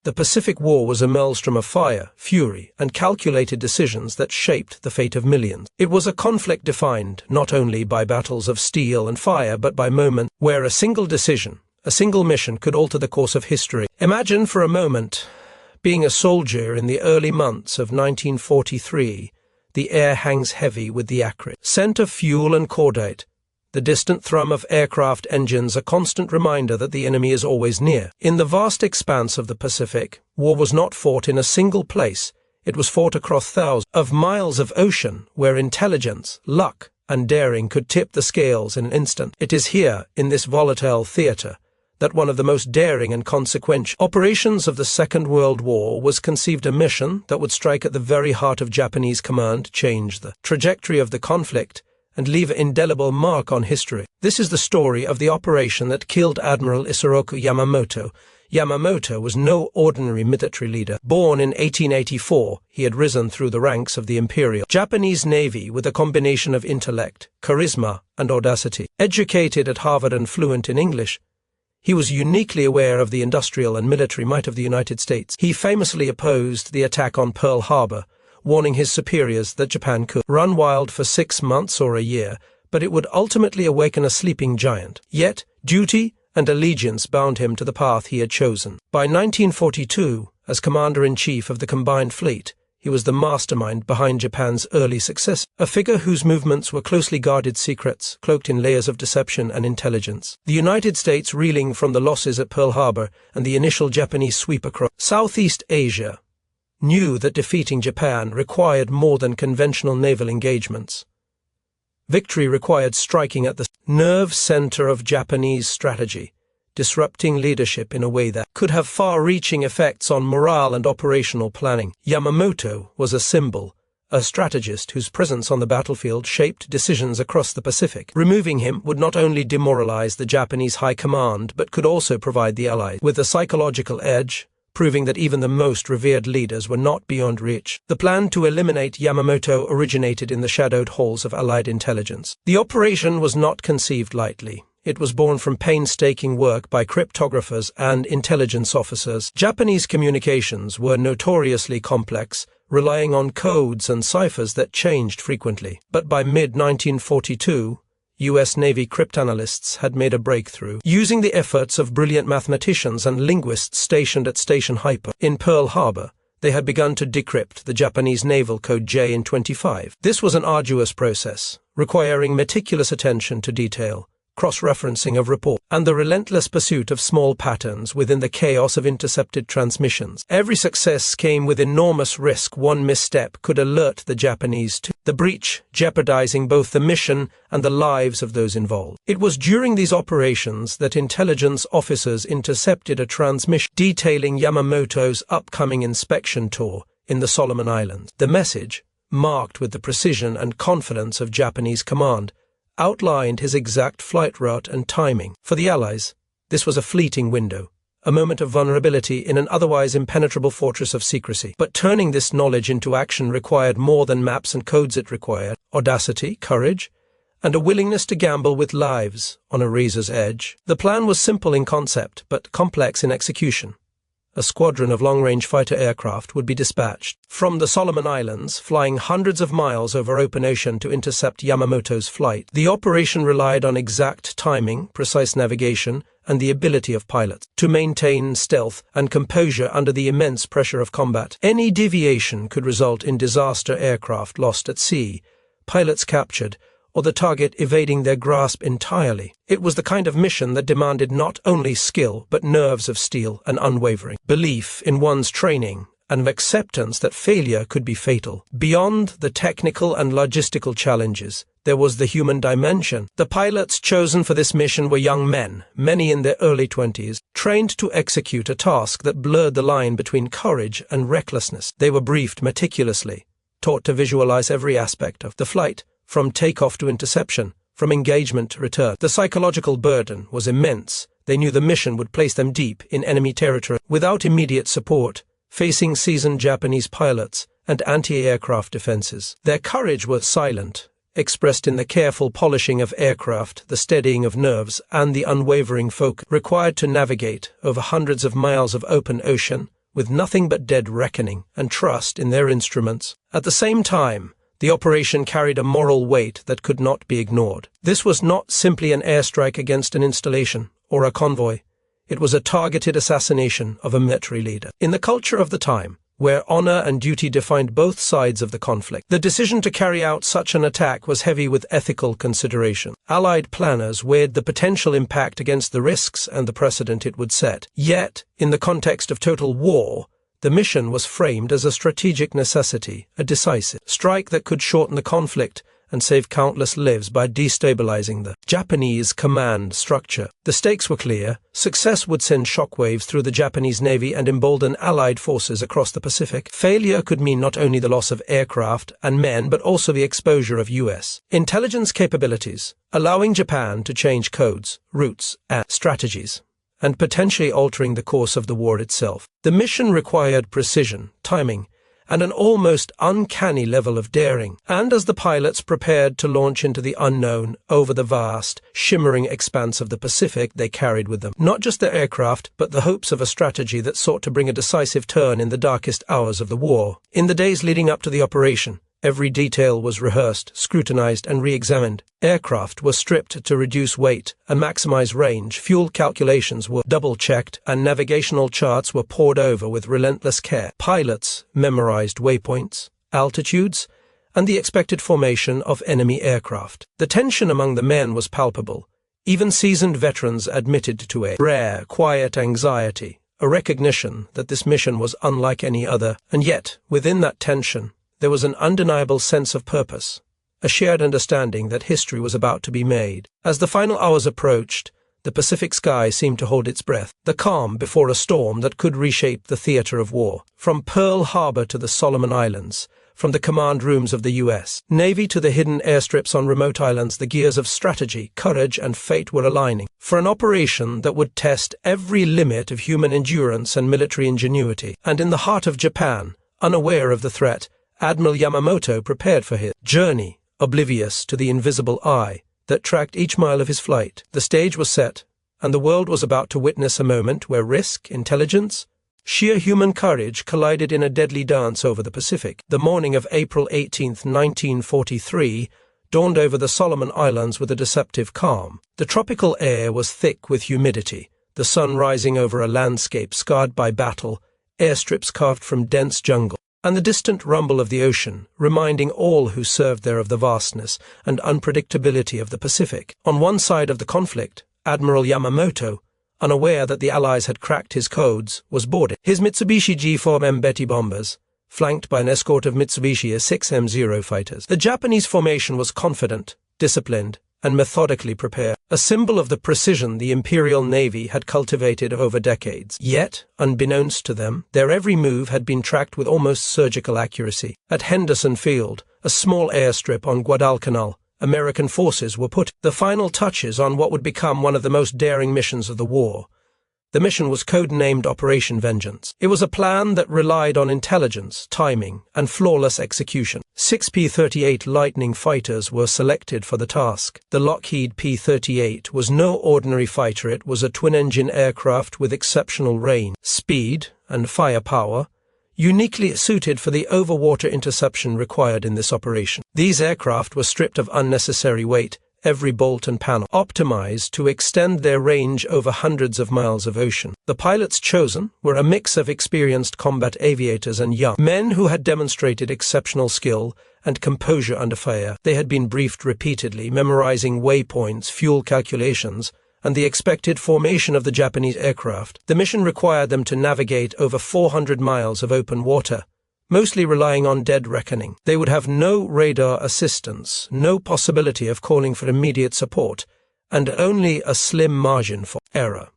The Pacific War was a maelstrom of fire, fury, and calculated decisions that shaped the fate of millions. It was a conflict defined not only by battles of steel and fire, but by moments where a single decision, a single mission could alter the course of history. Imagine for a moment being a soldier in the early months of 1943. The air hangs heavy with the acrid scent of fuel and cordite. The distant thrum of aircraft engines a constant reminder that the enemy is always near. In the vast expanse of the Pacific, war was not fought in a single place. It was fought across thousands of miles of ocean where intelligence, luck, and daring could tip the scales in an instant. It is here, in this volatile theater, that one of the most daring and consequential operations of the Second World War was conceived, a mission that would strike at the very heart of Japanese command, change the trajectory of the conflict, and leave an indelible mark on history. This is the story of the operation that killed Admiral Isoroku Yamamoto. Yamamoto was no ordinary military leader. Born in 1884, he had risen through the ranks of the Imperial Japanese Navy with a combination of intellect, charisma, and audacity. Educated at Harvard and fluent in English, he was uniquely aware of the industrial and military might of the United States. He famously opposed the attack on Pearl Harbor, warning his superiors that Japan could run wild for 6 months or a year, but it would ultimately awaken a sleeping giant. Yet, duty and allegiance bound him to the path he had chosen. By 1942, as Commander-in-Chief of the Combined Fleet, he was the mastermind behind Japan's early success, a figure whose movements were closely guarded secrets, cloaked in layers of deception and intelligence. The United States, reeling from the losses at Pearl Harbor and the initial Japanese sweep across Southeast Asia, knew that defeating Japan required more than conventional naval engagements. Victory required striking at the nerve center of Japanese strategy, disrupting leadership in a way that could have far-reaching effects on morale and operational planning. Yamamoto was a symbol, a strategist whose presence on the battlefield shaped decisions across the Pacific. Removing him would not only demoralize the Japanese high command, but could also provide the Allies with a psychological edge, proving that even the most revered leaders were not beyond reach. The plan to eliminate Yamamoto originated in the shadowed halls of Allied intelligence. The operation was not conceived lightly. It was born from painstaking work by cryptographers and intelligence officers. Japanese communications were notoriously complex, relying on codes and ciphers that changed frequently. But by mid-1942, U.S. Navy cryptanalysts had made a breakthrough, using the efforts of brilliant mathematicians and linguists stationed at Station Hyper in Pearl Harbor. They had begun to decrypt the Japanese naval code JN-25. This was an arduous process, requiring meticulous attention to detail, cross-referencing of reports, and the relentless pursuit of small patterns within the chaos of intercepted transmissions. Every success came with enormous risk. One misstep could alert the Japanese to the breach, jeopardizing both the mission and the lives of those involved. It was during these operations that intelligence officers intercepted a transmission detailing Yamamoto's upcoming inspection tour in the Solomon Islands. The message, marked with the precision and confidence of Japanese command, outlined his exact flight route and timing. For the Allies, this was a fleeting window, a moment of vulnerability in an otherwise impenetrable fortress of secrecy. But turning this knowledge into action required more than maps and codes. It required audacity, courage, and a willingness to gamble with lives on a razor's edge. The plan was simple in concept, but complex in execution. A squadron of long-range fighter aircraft would be dispatched from the Solomon Islands, flying hundreds of miles over open ocean to intercept Yamamoto's flight. The operation relied on exact timing, precise navigation, and the ability of pilots to maintain stealth and composure under the immense pressure of combat. Any deviation could result in disaster: aircraft lost at sea, pilots captured, or the target evading their grasp entirely. It was the kind of mission that demanded not only skill, but nerves of steel and unwavering belief in one's training and acceptance that failure could be fatal. Beyond the technical and logistical challenges, there was the human dimension. The pilots chosen for this mission were young men, many in their early 20s, trained to execute a task that blurred the line between courage and recklessness. They were briefed meticulously, taught to visualize every aspect of the flight, from takeoff to interception, from engagement to return. The psychological burden was immense. They knew the mission would place them deep in enemy territory, without immediate support, facing seasoned Japanese pilots and anti-aircraft defenses. Their courage was silent, expressed in the careful polishing of aircraft, the steadying of nerves, and the unwavering focus required to navigate over hundreds of miles of open ocean with nothing but dead reckoning and trust in their instruments. At the same time, the operation carried a moral weight that could not be ignored. This was not simply an airstrike against an installation or a convoy. It was a targeted assassination of a military leader. In the culture of the time, where honor and duty defined both sides of the conflict, the decision to carry out such an attack was heavy with ethical consideration. Allied planners weighed the potential impact against the risks and the precedent it would set. Yet, in the context of total war, the mission was framed as a strategic necessity, a decisive strike that could shorten the conflict and save countless lives by destabilizing the Japanese command structure. The stakes were clear. Success would send shockwaves through the Japanese Navy and embolden Allied forces across the Pacific. Failure could mean not only the loss of aircraft and men, but also the exposure of U.S. intelligence capabilities, allowing Japan to change codes, routes, and strategies, and potentially altering the course of the war itself. The mission required precision, timing, and an almost uncanny level of daring. And as the pilots prepared to launch into the unknown over the vast, shimmering expanse of the Pacific, they carried with them not just their aircraft, but the hopes of a strategy that sought to bring a decisive turn in the darkest hours of the war. In the days leading up to the operation, every detail was rehearsed, scrutinized, and re-examined. Aircraft were stripped to reduce weight and maximize range, fuel calculations were double-checked, and navigational charts were pored over with relentless care. Pilots memorized waypoints, altitudes, and the expected formation of enemy aircraft. The tension among the men was palpable. Even seasoned veterans admitted to a rare, quiet anxiety, a recognition that this mission was unlike any other. And yet, within that tension, there was an undeniable sense of purpose, a shared understanding that history was about to be made. As the final hours approached, the Pacific sky seemed to hold its breath, the calm before a storm that could reshape the theater of war. From Pearl Harbor to the Solomon Islands, from the command rooms of the U.S. Navy to the hidden airstrips on remote islands, the gears of strategy, courage, and fate were aligning for an operation that would test every limit of human endurance and military ingenuity. And in the heart of Japan, unaware of the threat, Admiral Yamamoto prepared for his journey, oblivious to the invisible eye that tracked each mile of his flight. The stage was set, and the world was about to witness a moment where risk, intelligence, sheer human courage collided in a deadly dance over the Pacific. The morning of April 18, 1943, dawned over the Solomon Islands with a deceptive calm. The tropical air was thick with humidity, the sun rising over a landscape scarred by battle, airstrips carved from dense jungle, and the distant rumble of the ocean, reminding all who served there of the vastness and unpredictability of the Pacific. On one side of the conflict, Admiral Yamamoto, unaware that the Allies had cracked his codes, was boarded. His Mitsubishi G4M Betty bombers, flanked by an escort of Mitsubishi A6M0 fighters. The Japanese formation was confident, disciplined, and methodically prepared, a symbol of the precision the Imperial Navy had cultivated over decades. Yet, unbeknownst to them, their every move had been tracked with almost surgical accuracy. At Henderson Field, a small airstrip on Guadalcanal, American forces were put the final touches on what would become one of the most daring missions of the war. The mission was codenamed Operation Vengeance. It was a plan that relied on intelligence, timing, and flawless execution. 6 P-38 Lightning fighters were selected for the task. The Lockheed P-38 was no ordinary fighter. It was a twin-engine aircraft with exceptional range, speed, and firepower, uniquely suited for the overwater interception required in this operation. These aircraft were stripped of unnecessary weight, every bolt and panel optimized to extend their range over hundreds of miles of ocean. The pilots chosen were a mix of experienced combat aviators and young men who had demonstrated exceptional skill and composure under fire. They had been briefed repeatedly, memorizing waypoints, fuel calculations, and the expected formation of the Japanese aircraft. The mission required them to navigate over 400 miles of open water, mostly relying on dead reckoning. They would have no radar assistance, no possibility of calling for immediate support, and only a slim margin for error.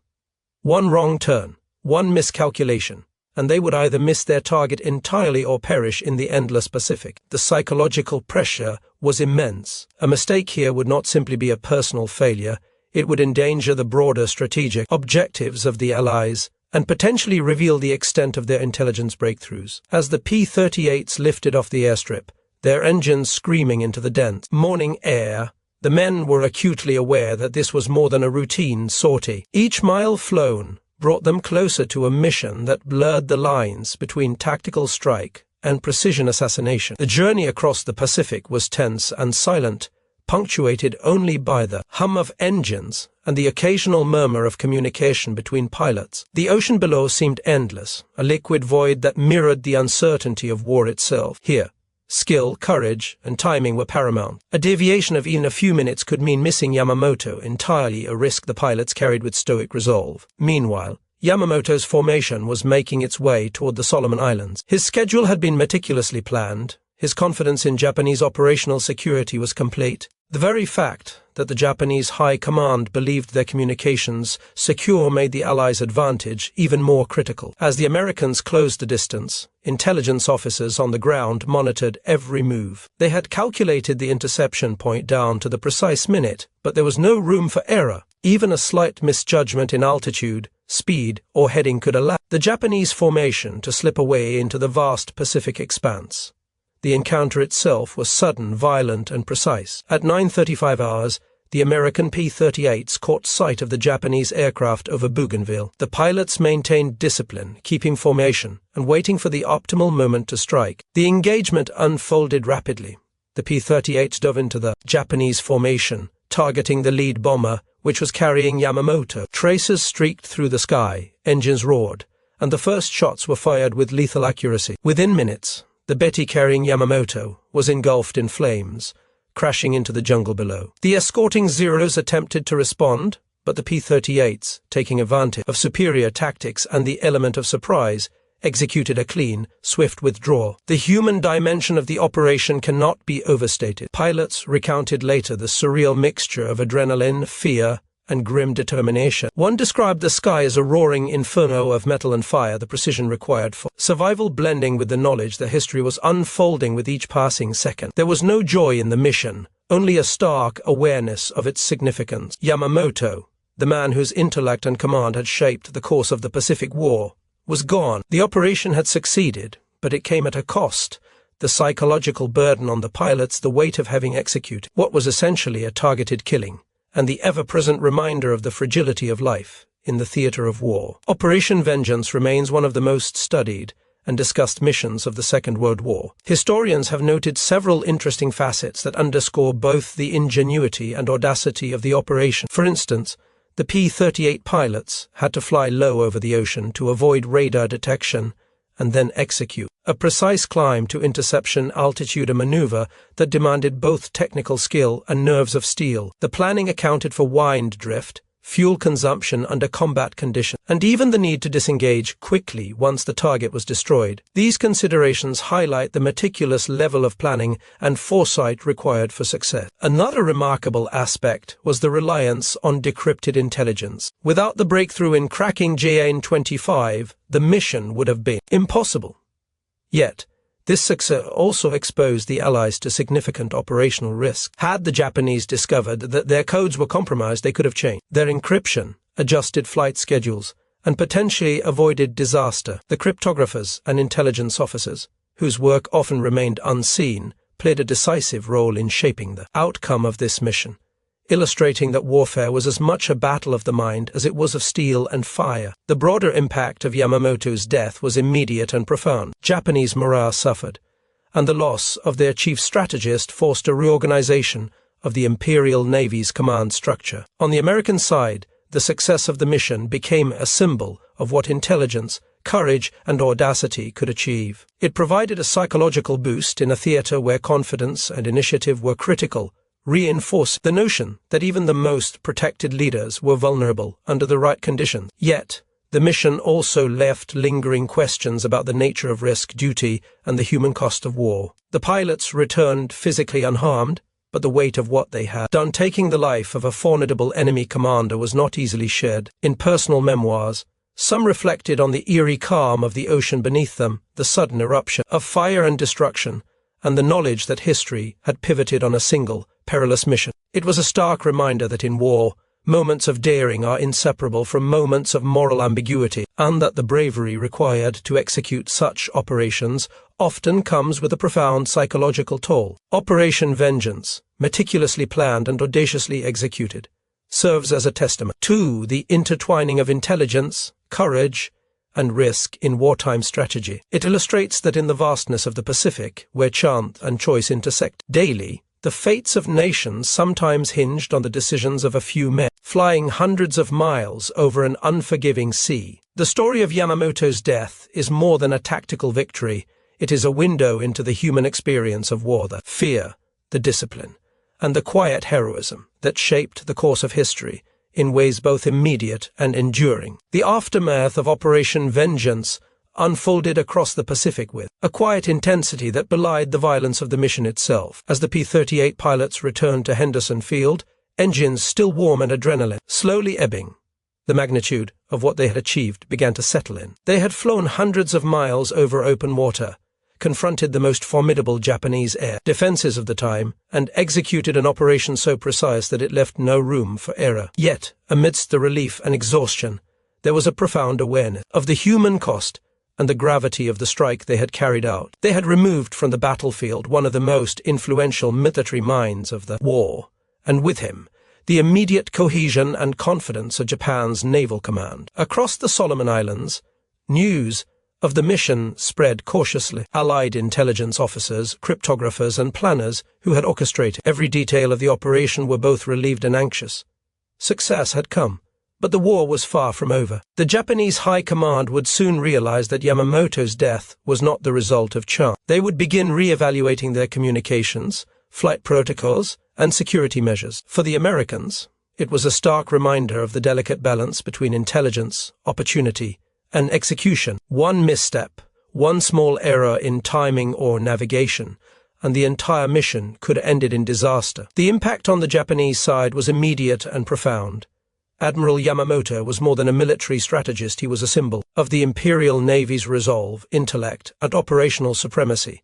One wrong turn, one miscalculation, and they would either miss their target entirely or perish in the endless Pacific. The psychological pressure was immense. A mistake here would not simply be a personal failure, it would endanger the broader strategic objectives of the Allies, and potentially reveal the extent of their intelligence breakthroughs. As the P-38s lifted off the airstrip, their engines screaming into the dense morning air, the men were acutely aware that this was more than a routine sortie. Each mile flown brought them closer to a mission that blurred the lines between tactical strike and precision assassination. The journey across the Pacific was tense and silent, punctuated only by the hum of engines and the occasional murmur of communication between pilots. The ocean below seemed endless, a liquid void that mirrored the uncertainty of war itself. Here, skill, courage, and timing were paramount. A deviation of even a few minutes could mean missing Yamamoto entirely, a risk the pilots carried with stoic resolve. Meanwhile, Yamamoto's formation was making its way toward the Solomon Islands. His schedule had been meticulously planned. His confidence in Japanese operational security was complete. The very fact that the Japanese High Command believed their communications secure made the Allies' advantage even more critical. As the Americans closed the distance, intelligence officers on the ground monitored every move. They had calculated the interception point down to the precise minute, but there was no room for error. Even a slight misjudgment in altitude, speed, or heading could allow the Japanese formation to slip away into the vast Pacific expanse. The encounter itself was sudden, violent, and precise. At 9:35 hours, the American P-38s caught sight of the Japanese aircraft over Bougainville. The pilots maintained discipline, keeping formation, and waiting for the optimal moment to strike. The engagement unfolded rapidly. The P-38s dove into the Japanese formation, targeting the lead bomber, which was carrying Yamamoto. Tracers streaked through the sky, engines roared, and the first shots were fired with lethal accuracy. Within minutes, the Betty carrying Yamamoto was engulfed in flames, crashing into the jungle below. The escorting Zeros attempted to respond, but the P-38s, taking advantage of superior tactics and the element of surprise, executed a clean, swift withdrawal. The human dimension of the operation cannot be overstated. Pilots recounted later the surreal mixture of adrenaline, fear, and grim determination. One described the sky as a roaring inferno of metal and fire, the precision required for survival blending with the knowledge that history was unfolding with each passing second. There was no joy in the mission, only a stark awareness of its significance. Yamamoto, the man whose intellect and command had shaped the course of the Pacific War, was gone. The operation had succeeded, but it came at a cost. The psychological burden on the pilots, the weight of having executed what was essentially a targeted killing, and the ever-present reminder of the fragility of life in the theater of war. Operation Vengeance remains one of the most studied and discussed missions of the Second World War. Historians have noted several interesting facets that underscore both the ingenuity and audacity of the operation. For instance, the P-38 pilots had to fly low over the ocean to avoid radar detection and then execute a precise climb to interception altitude, a maneuver that demanded both technical skill and nerves of steel. The planning accounted for wind drift, fuel consumption under combat conditions, and even the need to disengage quickly once the target was destroyed. These considerations highlight the meticulous level of planning and foresight required for success. Another remarkable aspect was the reliance on decrypted intelligence. Without the breakthrough in cracking JN-25, the mission would have been impossible. Yet, this success also exposed the Allies to significant operational risk. Had the Japanese discovered that their codes were compromised, they could have changed their encryption, adjusted flight schedules, and potentially avoided disaster. The cryptographers and intelligence officers, whose work often remained unseen, played a decisive role in shaping the outcome of this mission, illustrating that warfare was as much a battle of the mind as it was of steel and fire. The broader impact of Yamamoto's death was immediate and profound. Japanese morale suffered, and the loss of their chief strategist forced a reorganization of the Imperial Navy's command structure. On the American side, the success of the mission became a symbol of what intelligence, courage, and audacity could achieve. It provided a psychological boost in a theater where confidence and initiative were critical, reinforcing the notion that even the most protected leaders were vulnerable under the right conditions. Yet, the mission also left lingering questions about the nature of risk, duty, and the human cost of war. The pilots returned physically unharmed, but the weight of what they had done taking the life of a formidable enemy commander was not easily shared. In personal memoirs, some reflected on the eerie calm of the ocean beneath them, the sudden eruption of fire and destruction, and the knowledge that history had pivoted on a single, perilous mission. It was a stark reminder that in war, moments of daring are inseparable from moments of moral ambiguity, and that the bravery required to execute such operations often comes with a profound psychological toll. Operation Vengeance, meticulously planned and audaciously executed, serves as a testament to the intertwining of intelligence, courage, and risk in wartime strategy. It illustrates that in the vastness of the Pacific, where chance and choice intersect daily, the fates of nations sometimes hinged on the decisions of a few men, flying hundreds of miles over an unforgiving sea. The story of Yamamoto's death is more than a tactical victory. It is a window into the human experience of war, the fear, the discipline, and the quiet heroism that shaped the course of history in ways both immediate and enduring. The aftermath of Operation Vengeance unfolded across the Pacific with a quiet intensity that belied the violence of the mission itself. As the P-38 pilots returned to Henderson Field, engines still warm and adrenaline slowly ebbing, the magnitude of what they had achieved began to settle in. They had flown hundreds of miles over open water, confronted the most formidable Japanese air defenses of the time, and executed an operation so precise that it left no room for error. Yet, amidst the relief and exhaustion, there was a profound awareness of the human cost and the gravity of the strike they had carried out. They had removed from the battlefield one of the most influential military minds of the war, and with him, the immediate cohesion and confidence of Japan's naval command. Across the Solomon Islands, news of the mission spread cautiously. Allied intelligence officers, cryptographers, and planners who had orchestrated every detail of the operation were both relieved and anxious. Success had come, but the war was far from over. The Japanese High Command would soon realize that Yamamoto's death was not the result of chance. They would begin re-evaluating their communications, flight protocols, and security measures. For the Americans, it was a stark reminder of the delicate balance between intelligence, opportunity, and execution. One misstep, one small error in timing or navigation, and the entire mission could have ended in disaster. The impact on the Japanese side was immediate and profound. Admiral Yamamoto was more than a military strategist. He was a symbol of the Imperial Navy's resolve, intellect, and operational supremacy.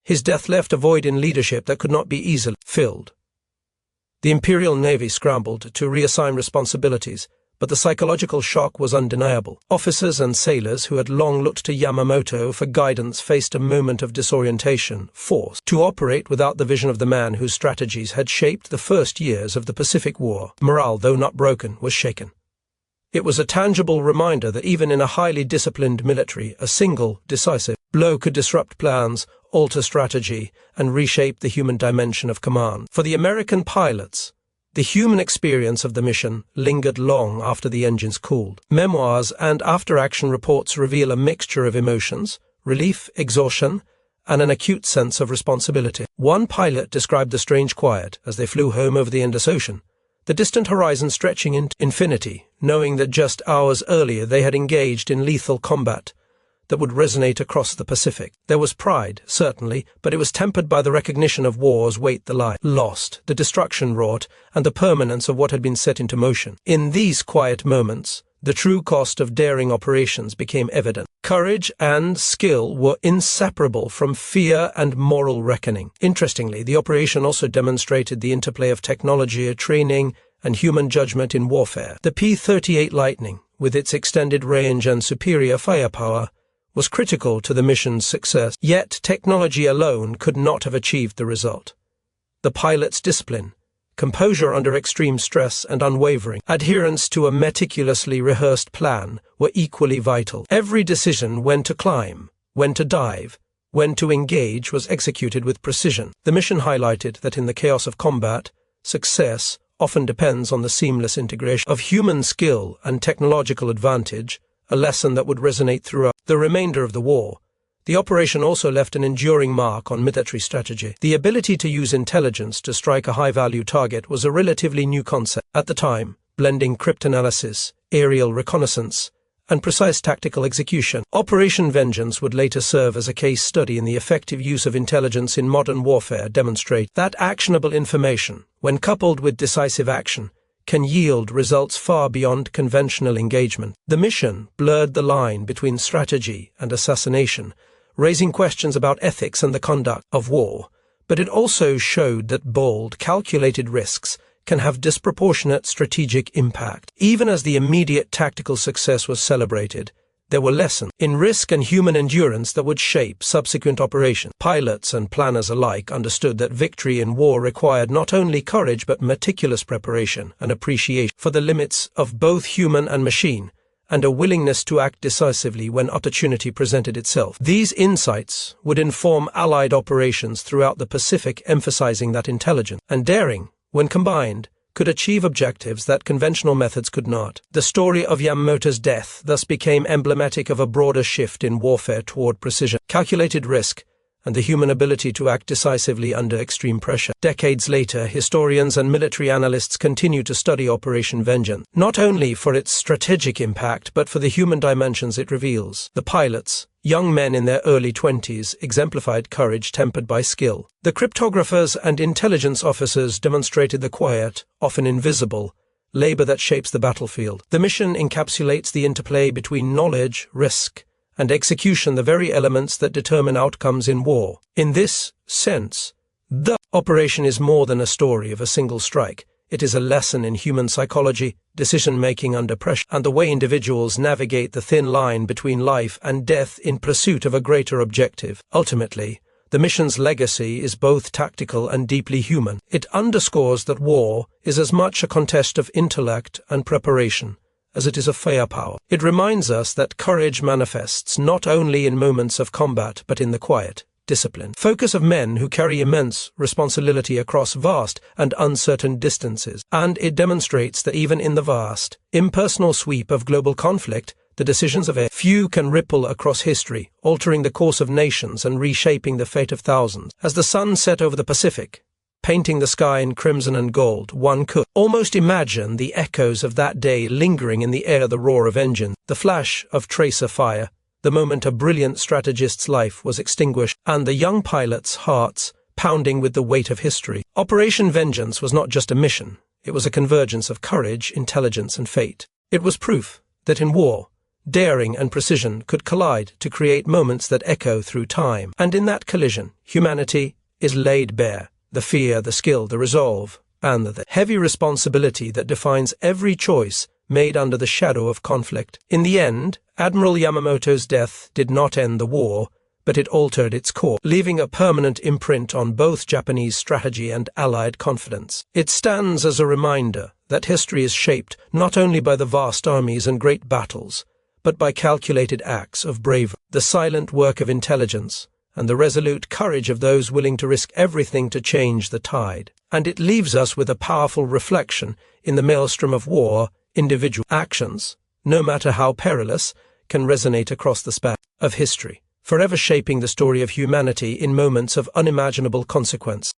His death left a void in leadership that could not be easily filled. The Imperial Navy scrambled to reassign responsibilities, but the psychological shock was undeniable. Officers and sailors who had long looked to Yamamoto for guidance faced a moment of disorientation, forced to operate without the vision of the man whose strategies had shaped the first years of the Pacific War. Morale, though not broken, was shaken. It was a tangible reminder that even in a highly disciplined military, a single, decisive blow could disrupt plans, alter strategy, and reshape the human dimension of command. For the American pilots, the human experience of the mission lingered long after the engines cooled. Memoirs and after-action reports reveal a mixture of emotions, relief, exhaustion, and an acute sense of responsibility. One pilot described the strange quiet as they flew home over the Indus Ocean, the distant horizon stretching into infinity, knowing that just hours earlier they had engaged in lethal combat that would resonate across the Pacific. There was pride, certainly, but it was tempered by the recognition of war's weight, the life lost, the destruction wrought, and the permanence of what had been set into motion. In these quiet moments, the true cost of daring operations became evident. Courage and skill were inseparable from fear and moral reckoning. Interestingly, the operation also demonstrated the interplay of technology, training, and human judgment in warfare. The P-38 Lightning, with its extended range and superior firepower, was critical to the mission's success, yet technology alone could not have achieved the result. The pilot's discipline, composure under extreme stress, and unwavering adherence to a meticulously rehearsed plan were equally vital. Every decision when to climb, when to dive, when to engage was executed with precision. The mission highlighted that in the chaos of combat, success often depends on the seamless integration of human skill and technological advantage, a lesson that would resonate throughout the remainder of the war. The operation also left an enduring mark on military strategy. The ability to use intelligence to strike a high-value target was a relatively new concept at the time, blending cryptanalysis, aerial reconnaissance, and precise tactical execution. Operation Vengeance would later serve as a case study in the effective use of intelligence in modern warfare, demonstrate that actionable information, when coupled with decisive action, can yield results far beyond conventional engagement. The mission blurred the line between strategy and assassination, raising questions about ethics and the conduct of war, but it also showed that bold, calculated risks can have disproportionate strategic impact. Even as the immediate tactical success was celebrated, there were lessons in risk and human endurance that would shape subsequent operations. Pilots and planners alike understood that victory in war required not only courage but meticulous preparation and appreciation for the limits of both human and machine, and a willingness to act decisively when opportunity presented itself. These insights would inform Allied operations throughout the Pacific, emphasizing that intelligence and daring, when combined, could achieve objectives that conventional methods could not. The story of Yamamoto's death thus became emblematic of a broader shift in warfare toward precision, calculated risk, and the human ability to act decisively under extreme pressure. Decades later, historians and military analysts continue to study Operation Vengeance, not only for its strategic impact but for the human dimensions it reveals. The pilots, young men in their early 20s, exemplified courage tempered by skill. The cryptographers and intelligence officers demonstrated the quiet, often invisible, labor that shapes the battlefield. The mission encapsulates the interplay between knowledge, risk, and execution, the very elements that determine outcomes in war. In this sense, the operation is more than a story of a single strike. It is a lesson in human psychology, decision-making under pressure, and the way individuals navigate the thin line between life and death in pursuit of a greater objective. Ultimately, the mission's legacy is both tactical and deeply human. It underscores that war is as much a contest of intellect and preparation as it is of firepower. It reminds us that courage manifests not only in moments of combat but in the quiet, disciplined focus of men who carry immense responsibility across vast and uncertain distances. And it demonstrates that even in the vast, impersonal sweep of global conflict, the decisions of a few can ripple across history, altering the course of nations and reshaping the fate of thousands. As the sun set over the Pacific, painting the sky in crimson and gold, one could almost imagine the echoes of that day lingering in the air, the roar of engines, the flash of tracer fire, the moment a brilliant strategist's life was extinguished, and the young pilot's hearts pounding with the weight of history. Operation Vengeance was not just a mission, it was a convergence of courage, intelligence, and fate. It was proof that in war, daring and precision could collide to create moments that echo through time. And in that collision, humanity is laid bare. The fear, the skill, the resolve, and the heavy responsibility that defines every choice made under the shadow of conflict. In the end, Admiral Yamamoto's death did not end the war, but it altered its course, leaving a permanent imprint on both Japanese strategy and Allied confidence. It stands as a reminder that history is shaped not only by the vast armies and great battles, but by calculated acts of bravery, the silent work of intelligence, and the resolute courage of those willing to risk everything to change the tide. And it leaves us with a powerful reflection: in the maelstrom of war, individual actions, no matter how perilous, can resonate across the span of history, forever shaping the story of humanity in moments of unimaginable consequence.